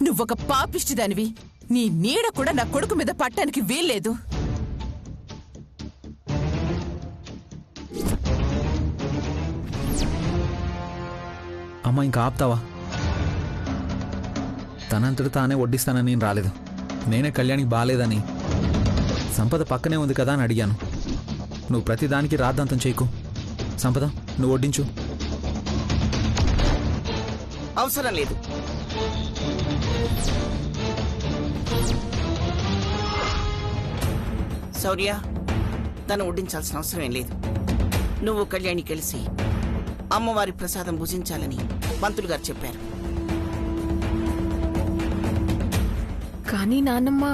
నువ్వొక పాపిష్టిదానివి. నీ నీడ కూడా నా కొడుకు మీద పట్టానికి వీల్లేదు. అమ్మ ఇంకా ఆపుతావా? తనంతటి తానే వడ్డిస్తానని నేను రాలేదు. నేనే కళ్యాణికి బాలేదని, సంపద పక్కనే ఉంది కదా అని అడిగాను. నువ్వు ప్రతిదానికి రాద్ధాంతం చేయకు. సంపద, నువ్వు వడ్డించు. అవసరం లేదు. శౌర్య, తను వడ్డించాల్సిన అవసరం ఏం లేదు. నువ్వు కళ్యాణి కలిసి అమ్మవారి ప్రసాదం భుజించాలని పంతులు గారు చెప్పారు. కానీ నాన్నమ్మ,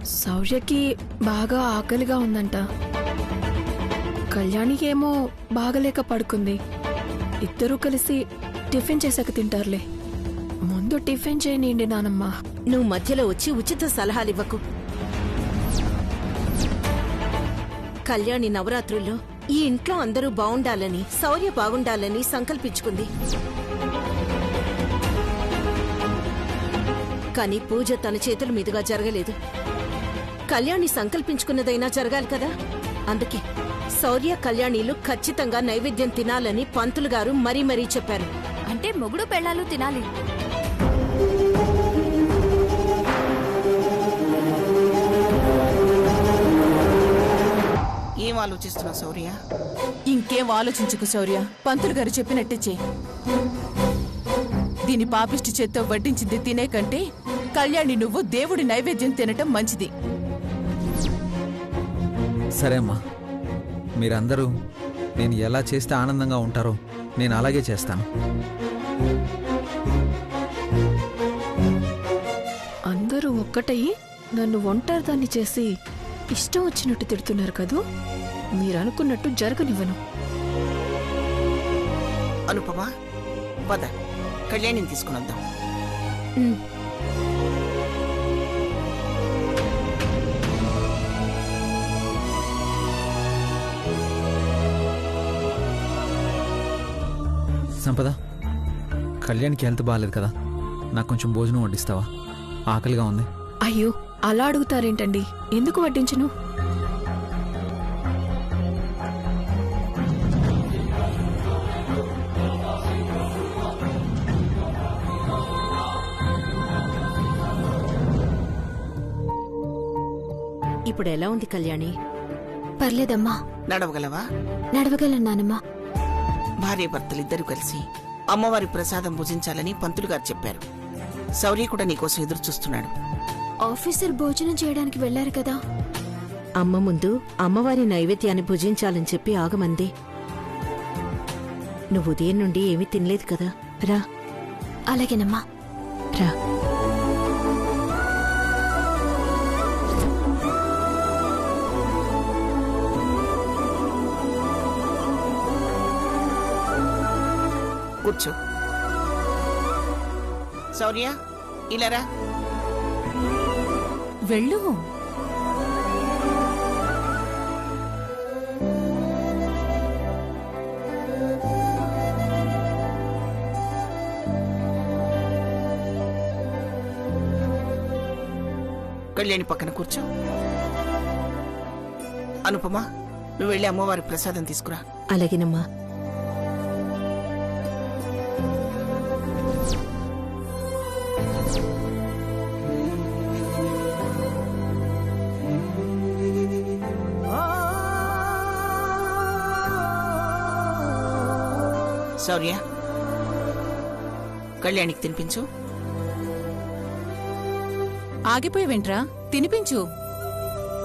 శౌర్యకి బాగా ఆకలిగా ఉందంట. కళ్యాణికి ఏమో బాగలేక పడుకుంది. ఇద్దరూ కలిసి టిఫిన్ చేసాక తింటారులే. ముందు టిఫిన్ చేయనిండి నానమ్మ. నువ్వు మధ్యలో వచ్చి ఉచిత సలహాలివ్వకు. కళ్యాణి నవరాత్రుల్లో ఈ ఇంట్లో అందరూ బావుండాలని, శౌర్య బాగుండాలని సంకల్పించుకుంది. కానీ పూజ తన చేతుల మీదుగా జరగలేదు. కళ్యాణి సంకల్పించుకున్నదైనా జరగాలి కదా. అందుకే శౌర్య, కళ్యాణిలు ఖచ్చితంగా నైవేద్యం తినాలని పంతులు గారు మరీ మరీ చెప్పారు. అంటే మొగుడు పెళ్ళాలు తినాలి. ఏం ఆలోచిస్తున్నా శౌర్య? ఇంకేం ఆలోచించుకు శౌర్య. పంతులు గారు చెప్పినట్టే చెయ్యి. దీని పాపిష్టి చేత్తో వడ్డించింది తినే కంటే కళ్యాణి నువ్వు దేవుడి నైవేద్యం తినటం మంచిది. సరే అమ్మా, మీరందరూ నేను ఎలా చేస్తే ఆనందంగా ఉంటారో నేను అలాగే చేస్తాను. అందరూ ఒక్కటయ్యి నన్ను ఒంటరిదాన్ని చేసి ఇష్టం వచ్చినట్టు తిడుతున్నారు కదూ. మీరనుకున్నట్టు జరగనివ్వను. అనుపమ, పద కళ్యాణిని తీసుకుని వద్దాం. సంపద, కళ్యాణ్కి హెల్త్ బాగాలేదు కదా, నాకు కొంచెం భోజనం వడ్డిస్తావా? ఆకలిగా ఉంది. అయ్యో, అలా అడుగుతారేంటండి. ఎందుకు వడ్డించను? ఇప్పుడు ఎలా ఉంది కళ్యాణి? పర్లేదమ్మా. నడవగలవా? నడవగలను నానమ్మా. భార్యాభర్తలిద్దరూ కలిసి అమ్మవారి ప్రసాదం భుజించాలని పంతులు గారు చెప్పారు. శౌర్య కూడా నీకోసం ఎదురు చూస్తున్నాడు. ఆఫీసర్ భోజనం చేయడానికి వెళ్లారు కదా. అమ్మ ముందు అమ్మవారి నైవేద్యాన్ని భుజించాలని చెప్పి ఆగమంది. నువ్వు ఉదయం నుండి ఏమీ తినలేదు కదా. రా. అలాగేనమ్మా. రా. కూర్చో. శౌర్య, ఇలారా. వెళ్ళు. కళ్యాణి పక్కన కూర్చో. అనుపమ, నువ్వు వెళ్ళి అమ్మవారి ప్రసాదం తీసుకురా. అలాగేనమ్మా. శౌర్య, కళ్యాణికి తినిపించు. ఆగిపోయి తినిపించు.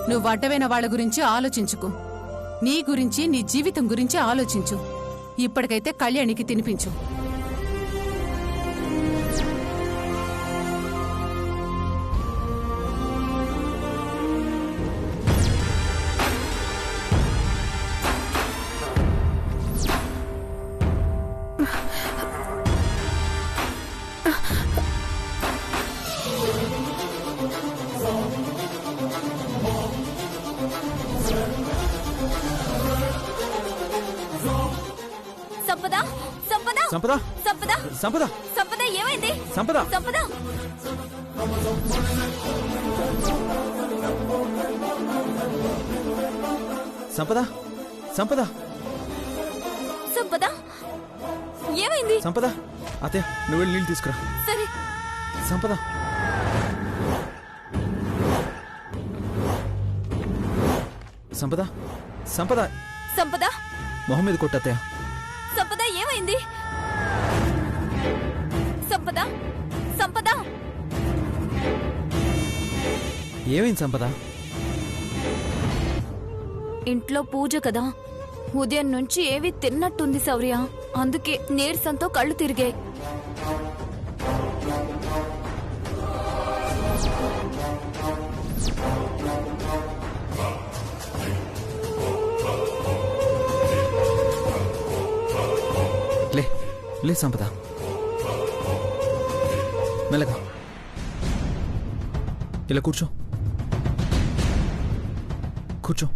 నువ్వు అడ్డమైన వాళ్ళ గురించి ఆలోచించుకు. నీ గురించి, నీ జీవితం గురించి ఆలోచించు. ఇప్పటికైతే కళ్యాణికి తినిపించు. సంపద సంపద సంపద సంపద సంపద సంపద ఏమైంది సంపద సంపద సంపద సంపద సంపద ఏమైంది సంపద అత్తయ్య నువ్వు వెళ్ళి నీళ్ళు తీసుకురా. సరే సంపద సంపద సంపద సంపద మొహం మీద కొట్టు అత్తయ్య. సంపద ఏమైంది సంపద సంపద ఏమైంది సంపద? ఇంట్లో పూజ కదా, ఉదయం నుంచి ఏవి తిన్నట్టుంది శౌర్య, అందుకే నీరసంతో కళ్ళు తిరిగాయి. లే లే సంపద, మెల్లగా ఇలా కూర్చో కూర్చో.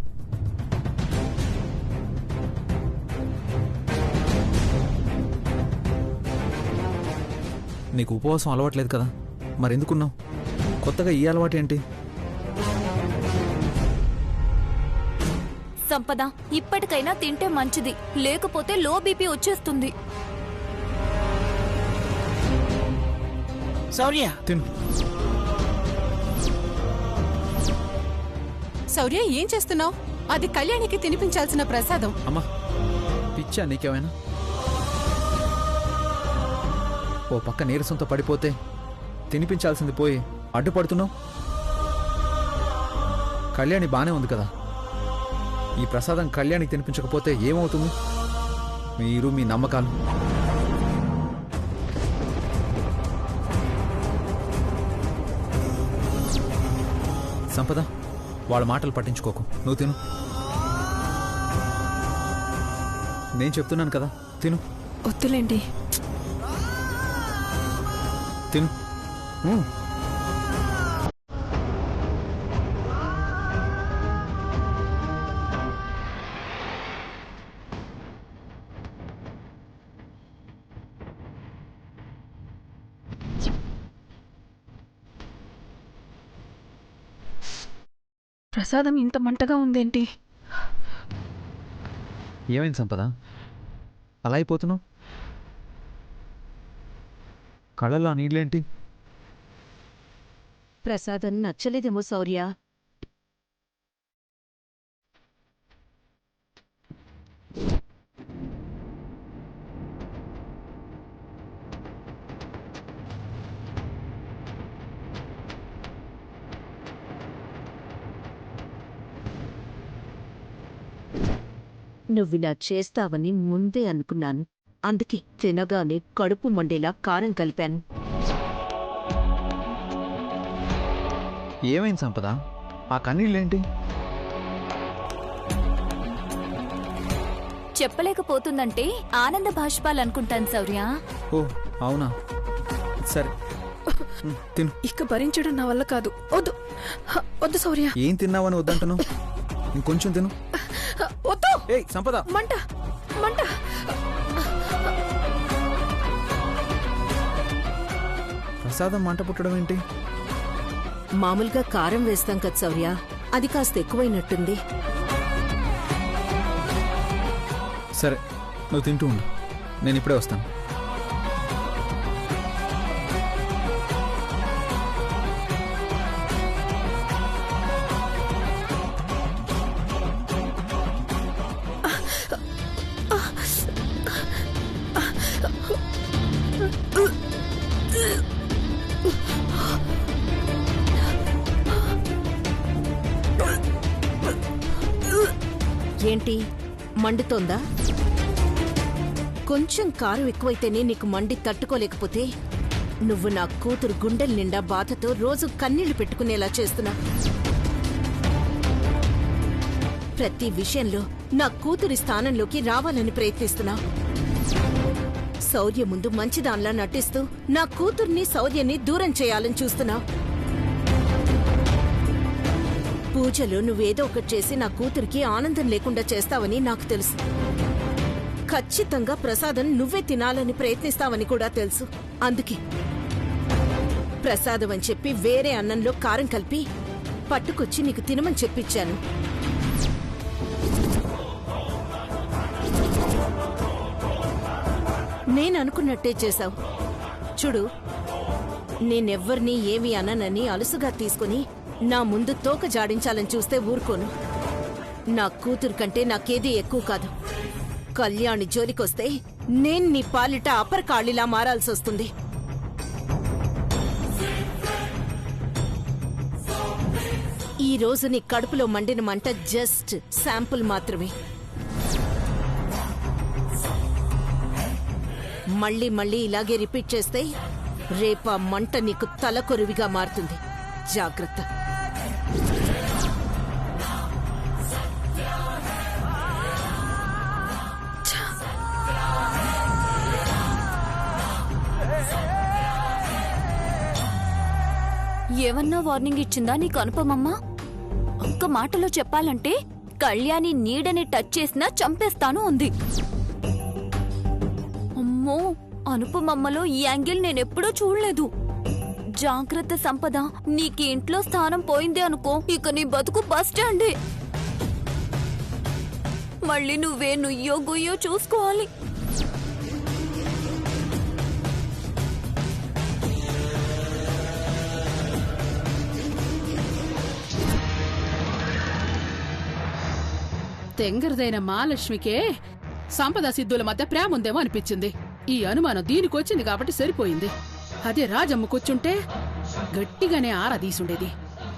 నీకు ఉపవాసం అలవాట్లేదు కదా, మరెందుకున్నావు? కొత్తగా ఈ అలవాటు ఏంటి? సంపద ఇప్పటికైనా తింటే మంచిది, లేకపోతే లో బీపీ వచ్చేస్తుంది. శౌర్య, తిను. శౌర్య ఏం చేస్తున్నావు? అది కళ్యాణికి తినిపించాల్సిన ప్రసాదం. అమ్మా పిచ్చా నీకేమైనా? ఓ పక్క నీరసంతో పడిపోతే తినిపించాల్సింది పోయి అడ్డుపడుతున్నావు. కళ్యాణి బానే ఉంది కదా, ఈ ప్రసాదం కళ్యాణికి తినిపించకపోతే ఏమవుతుంది? మీరు మీ నమ్మకాలు. సంపద వాళ్ళ మాటలు పట్టించుకోకు, నువ్వు తిను. నేను చెప్తున్నాను కదా, తిను వద్దులేండి. తిను. ప్రసాదం ఇంత మంటగా ఉందేంటి? ఏమైంది సంపద, అలా అయిపోతున్నావు? కళ్ళలో ఆ నీళ్ళేంటి? ప్రసాదం నచ్చలేదేమో శౌర్య. నువ్విలా చేస్తావని ముందే అనుకున్నాను, అందుకే తినగానే కడుపు మండేలా కారం కలిపాను. ఏమైంది సంపద, ఆ కన్నీళ్ళేంటి? చెప్పలేకపోతుందంటే ఆనంద భాష్పాలనుకుంటాను శౌర్య. ఓ అవునా, సరే తిను. ఇక భరించడం నా వల్ల కాదు. వద్దు వద్దు శౌర్య. ఏం తిన్నావని వద్దంటున్నావు? ఇంకొంచెం తిను. వద్దు. ఏయ్ సంపద, మంట మంట. ప్రసాదం మంట పుట్టడం ఏంటి? మామూలుగా కారం వేస్తాం కదా శౌర్య, అది కాస్త ఎక్కువైనట్టుంది. సరే నువ్వు తింటూ ఉండు, నేను ఇప్పుడే వస్తాను. ఏంటి మండుతోందా? కొంచెం కారం ఎక్కువైతేనే నీకు మండి తట్టుకోలేకపోతే నువ్వు నా కూతురు గుండెల నిండా బాధతో రోజు కన్నీళ్లు పెట్టుకునేలా చేస్తున్నా. ప్రతి విషయంలో నా కూతురి స్థానంలోకి రావాలని ప్రయత్నిస్తున్నా. శౌర్య ముందు మంచిదాన్లా నటిస్తూ నా కూతుర్ని శౌర్యని దూరం చేయాలని చూస్తున్నా. పూజలో నువ్వేదో ఒకటి చేసి నా కూతురికి ఆనందం లేకుండా చేస్తావని నాకు తెలుసు. ఖచ్చితంగా ప్రసాదం నువ్వే తినాలని ప్రయత్నిస్తావని కూడా తెలుసు. అందుకే ప్రసాదం అని చెప్పి వేరే అన్నంలో కారం కలిపి పట్టుకొచ్చి నీకు తినమని చెప్పించాను. నేను అనుకున్నట్టే చేశావు. చూడు, నేనెవ్వరినీ ఏమీ అననని అలుసుగా తీసుకుని నా ముందు తోక జాడించాలని చూస్తే ఊరుకోను. నా కూతురు కంటే నాకేదీ ఎక్కువ కాదు. కళ్యాణి జోలికొస్తే నేను నీ పాలిట అపరకాళిలా మారాల్సొస్తుంది. ఈ రోజు నీ కడుపులో మండిన మంట జస్ట్ శాంపుల్ మాత్రమే. మళ్ళీ మళ్ళీ ఇలాగే రిపీట్ చేస్తే రేపా మంట నీకు తలకొరివిగా మారుతుంది. జాగ్రత్త. ఏమన్నా వార్నింగ్ ఇచ్చిందా నీకు అనుపమమ్మ? ఒక్క మాటలో చెప్పాలంటే కళ్యాణి నీడని టచ్ చేసినా చంపేస్తాను ఉంది. అమ్మో, అనుపమమ్మలో ఈ యాంగిల్ నేనెప్పుడూ చూడలేదు. జాగ్రత్త సంపద, నీకు ఇంట్లో స్థానం పోయింది అనుకో, ఇక నీ బతుకు బస్ స్టాండే. మళ్ళీ నువ్వే నుయ్యో గుయ్యో చూసుకోవాలి. తెంగరదైన మహాలక్ష్మికే సంపద సిద్ధుల మధ్య ప్రేమ ఉందేమో అనిపించింది. ఈ అనుమానం దీనికొచ్చింది కాబట్టి సరిపోయింది. అదే రాజమ్మకొచ్చుంటే గట్టిగానే ఆరాధీసుండేది.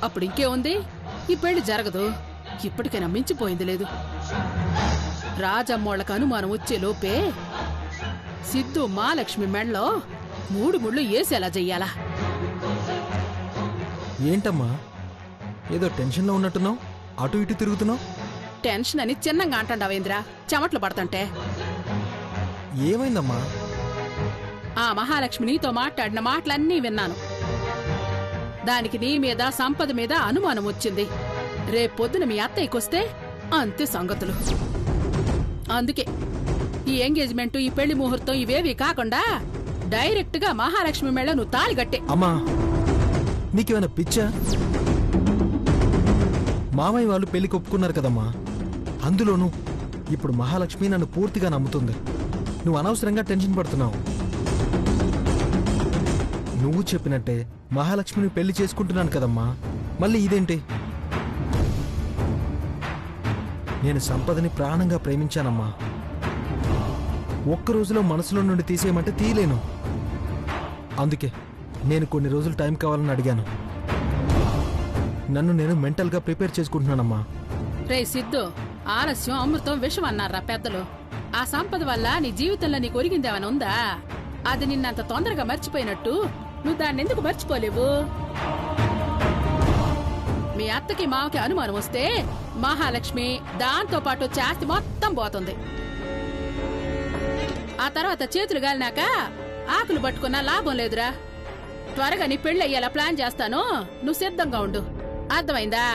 అప్పుడు ఇంకే ఉంది, ఈ పెళ్లి జరగదు. ఇప్పటికైనా మించిపోయింది లేదు. రాజమ్మోళ్ళకు అనుమానం వచ్చే లోపే సిద్ధు మహాలక్ష్మి మెడలో 3 ముళ్ళు వేసేలా చెయ్యాలా. ఏంటమ్మా ఏదో టెన్షన్లో ఉన్నట్టున్నావు, అటు ఇటు తిరుగుతున్నావు? టెన్షన్ అని చిన్నంగా అంటాండావేంద్రా, చెమట్లు పడుతుంటే. ఏమైందమ్మా? ఆ మహాలక్ష్మి నీతో మాట్లాడిన మాటలన్నీ విన్నాను. దానికి నీ మీద సంపద మీద అనుమానం వచ్చింది. రేపొద్దున మీ అత్తయ్యకొస్తే అంతే సంగతులు. అందుకే ఈ ఎంగేజ్మెంట్, ఈ పెళ్లి ముహూర్తం ఇవేవి కాకుండా డైరెక్ట్ గా మహాలక్ష్మి మేళ నువ్వు తాళి కట్టే. అమ్మా నీకేమైనా పిచ్చా? మామయ్య వాళ్ళు పెళ్లికి ఒప్పుకున్నారు కదమ్మా. అందులోనూ ఇప్పుడు మహాలక్ష్మి నన్ను పూర్తిగా నమ్ముతుంది. నువ్వు అనవసరంగా టెన్షన్ పడుతున్నావు. నువ్వు చెప్పినట్టే మహాలక్ష్మిని పెళ్లి చేసుకుంటున్నాను కదమ్మా, మళ్ళీ ఇదేంటి? నేను సంపదని ప్రాణంగా ప్రేమించానమ్మా. ఒక్కరోజులో మనసులో నుండి తీసేయమంటే తీయలేను. అందుకే నేను కొన్ని రోజులు టైం కావాలని అడిగాను. నన్ను నేను మెంటల్గా ప్రిపేర్ చేసుకుంటున్నానమ్మా. రే సిద్ధు, ఆలస్యం అమృతం విషం అన్నారా పెద్దలు. ఆ సంపద వల్ల నీ జీవితంలో నీకు ఒరిగిందేమని ఉందా? అది నిన్నంత తొందరగా మర్చిపోయినట్టు నువ్వు దాన్ని ఎందుకు మర్చిపోలేవు? మీ అత్తకి మావకి అనుమానం వస్తే మహాలక్ష్మి దాంతో పాటు చాస్తి మొత్తం పోతుంది. ఆ తర్వాత చేతులు గాలినాక ఆకులు పట్టుకున్నా లాభం లేదురా. త్వరగా నీ పెళ్లి అయ్యేలా ప్లాన్ చేస్తాను, నువ్వు సిద్ధంగా ఉండు. అర్థమైందా?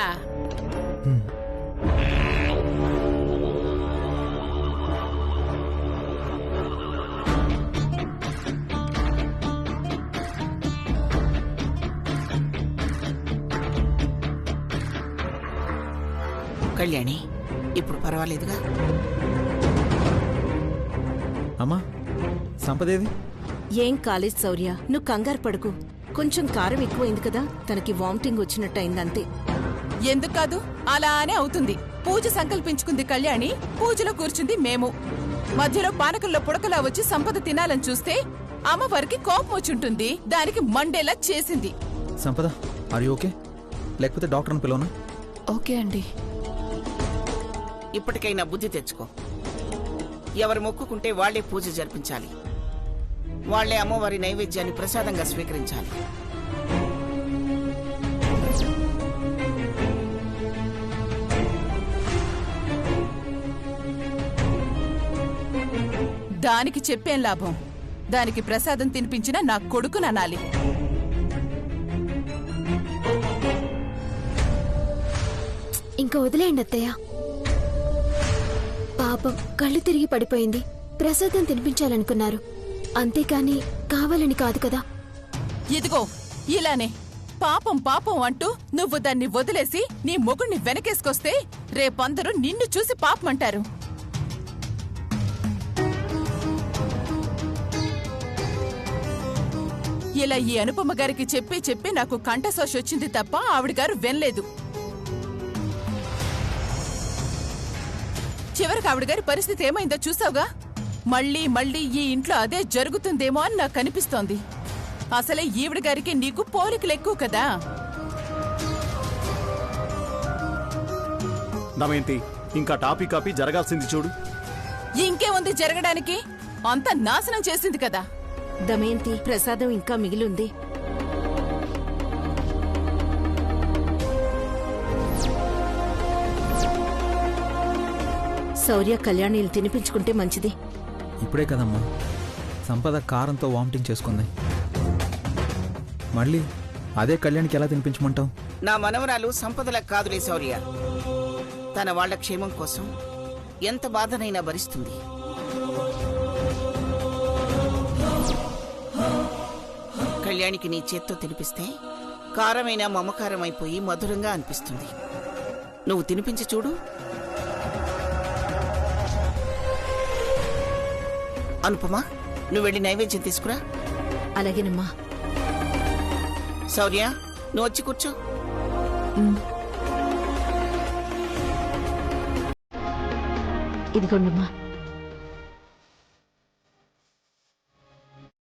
కళ్యాణి, ఇప్పుడు పర్వాలేదుగా? అమ్మా సంపదేది? ఏం కాలేదు శౌర్య, నువ్వు కంగారు పడుకు. కొంచెం కారం ఎక్కువైంది కదా, తనకి వామిటింగ్ వచ్చినట్టయిందంతే. ఎందుకు కాదు, అలానే అవుతుంది. పూజ సంకల్పించుకుంది కళ్యాణి, పూజలో కూర్చుంది మేము. మధ్యలో పానకంలో పుడకలా వచ్చి సంపద తినాలని చూస్తే అమ్మవారికి కోపం వచ్చుంటుంది. దానికి మండేలా చేసింది. సంపద ఆర్ యు ఓకే? లేకపోతే డాక్టర్ని పిలవనా? ఓకే అండి. ఇప్పటికైనా బుద్ధి తెచ్చుకో. ఎవరు మొక్కుకుంటే వాళ్లే పూజ జరిపించాలి. వాళ్లే అమ్మవారి నైవేద్యాన్ని ప్రసాదంగా స్వీకరించాలి. దానికి చెప్పేం లాభం? దానికి ప్రసాదం తినిపించిన నా కొడుకుననాలి. ఇంకా వదిలేయండి అత్తయ్య. పాపం కళ్ళు తిరిగి పడిపోయింది. ప్రసాదం తినిపించాలనుకున్నారు, అంతేకాని కావాలని కాదు కదా. ఇదిగో ఇలానే పాపం పాపం అంటూ నువ్వు దాన్ని వదిలేసి నీ మొగుణ్ణి వెనకేసుకొస్తే రేపందరూ నిన్ను చూసి పాపమంటారు. ఇలా ఈ అనుపమ గారికి చెప్పి చెప్పి నాకు కంఠశోష వచ్చింది తప్ప ఆవిడ గారు వినలేదు. చివరికి ఆవిడ గారి పరిస్థితి ఏమైందో చూసావుగా. మళ్ళీ మళ్ళీ ఈ ఇంట్లో అదే జరుగుతుందేమో అని నాకు కనిపిస్తోంది. అసలే ఈవిడ గారికి నీకు పోలికలు ఎక్కువ కదా. దమయంతి, ఇంకా టాపీ కాపీ జరగాల్సింది చూడు. ఇంకేముంది జరగడానికి? అంతా నాశనం చేసింది కదా. దమయంతి, ప్రసాదం ఇంకా మిగిలింది. శౌర్య కళ్యాణీలు తినిపించుకుంటే మంచిది. ఇప్పుడే కదమ్మా సంపద కారంతో వామిటింగ్ చేసుకుంది. మళ్ళీ అదే కళ్యాణ్కి ఎలా తినిపించమంటావు? నా మనవరాలు సంపదల కాదులే శౌర్య. తన వాళ్ల క్షేమం కోసం ఎంత బాధనైనా భరిస్తుంది. కళ్యాణికి నీ చేత్తో తినిపిస్తే కారమైన మమకారం అయిపోయి మధురంగా అనిపిస్తుంది. నువ్వు తినిపించి చూడు. అనుపమా, నువ్వు వెళ్ళి నైవేద్యం తీసుకురా. అలాగేనమ్మా. శౌర్య, నువ్వు వచ్చి కూర్చో. ఇదిగోండమ్మా.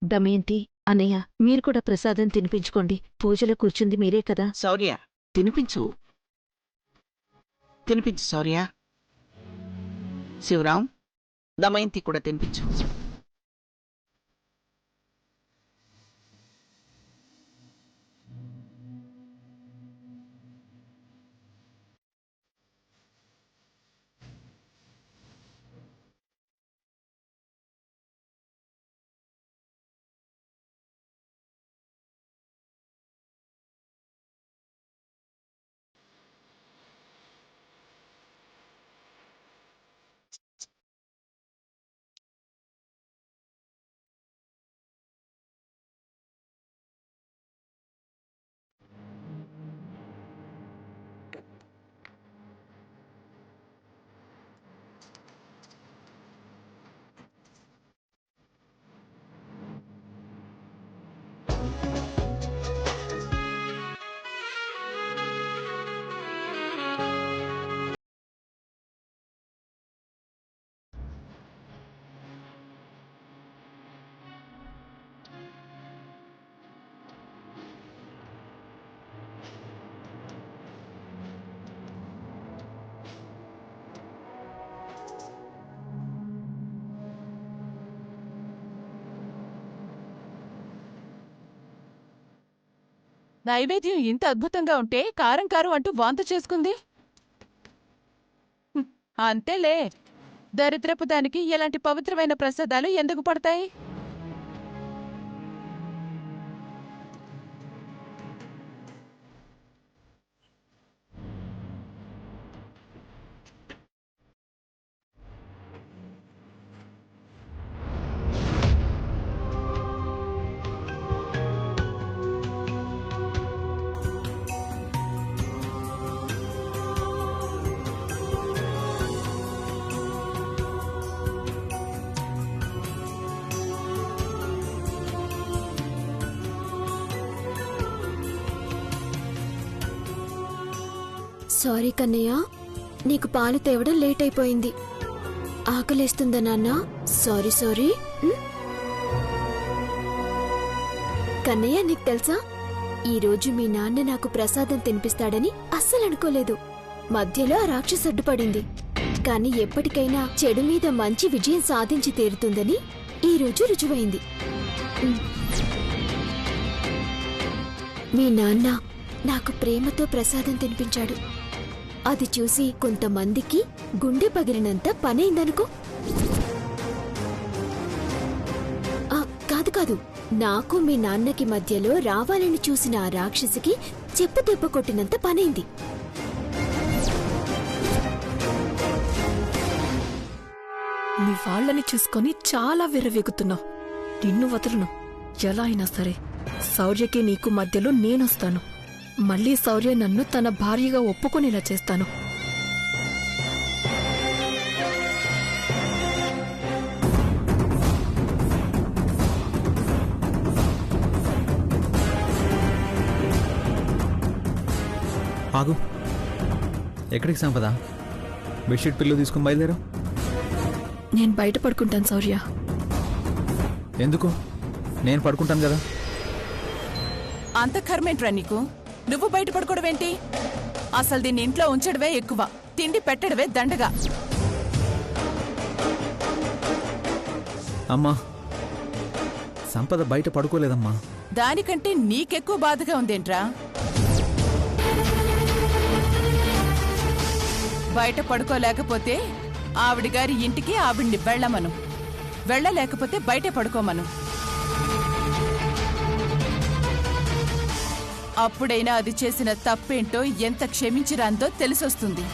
దమయంతి, అన్నయ్య, మీరు కూడా ప్రసాదం తినిపించుకోండి. పూజలో కూర్చుంది మీరే కదా. శౌర్య, తినిపించు. తినిపించు శౌర్య. శివరాం, దమయంతి కూడా తినిపించు. నైవేద్యం ఇంత అద్భుతంగా ఉంటే కారం కారం అంటూ వాంత చేసుకుంది. అంతేలే, దరిద్రపు దానికి ఇలాంటి పవిత్రమైన ప్రసాదాలు ఎందుకు పడతాయి? సారీ కన్నయ్య, నీకు పాలు తేవడం లేట్ అయిపోయింది. ఆకలేస్తుందా నాన్న? Sorry sorry. కన్నయ్య, నీకు తెలుసా, ఈరోజు మీ నాన్న నాకు ప్రసాదం తినిపిస్తాడని అస్సలు అనుకోలేదు. మధ్యలో ఆ రాక్షసు అడ్డుపడింది. కాని ఎప్పటికైనా చెడు మీద మంచి విజయం సాధించి తీరుతుందని ఈరోజు రుజువైంది. మీ నాన్న నాకు ప్రేమతో ప్రసాదం తినిపించాడు. అది చూసి కొంతమందికి గుండె పగిలినంత పనైందనుకో. కాదు కాదు, నాకు మీ నాన్నకి మధ్యలో రావాలని చూసిన ఆ రాక్షసికి చెప్పు దెబ్బ కొట్టినంత పనైంది. మీ వాళ్ళని చూసుకొని చాలా విర్రవీగుతున్నావు. నిన్ను వదలను. ఎలా అయినా సరే శౌర్యకి నీకు మధ్యలో నేనొస్తాను. మళ్ళీ శౌర్య నన్ను తన భార్యగా ఒప్పుకునేలా చేస్తాను. ఆగు. ఎక్కడికి సంపద? బెడ్షీట్ పిల్లు తీసుకుని బయలుదేరా. నేను బయట పడుకుంటాను శౌర్య. ఎందుకు? నేను పడుకుంటాను కదా. అంత కర్మేంట్రా నీకు? నువ్వు బయట పడుకోవడమేంటి? అసలు దీన్ని ఇంట్లో ఉంచడమే ఎక్కువ, తిండి పెట్టడమే దండగా. అమ్మా, సంపద బయట పడుకోలేదమ్మా. దానికంటే నీకెక్కువ బాధగా ఉందేంట్రా? బయట పడుకోలేకపోతే ఆవిడ గారి ఇంటికి ఆవిడ్ని వెళ్ళమను. వెళ్ళలేకపోతే బయటే పడుకోమను. అప్పుడైనా అది చేసిన తప్పేంటో, ఎంత క్షమించిరాందో తెలిసొస్తుంది.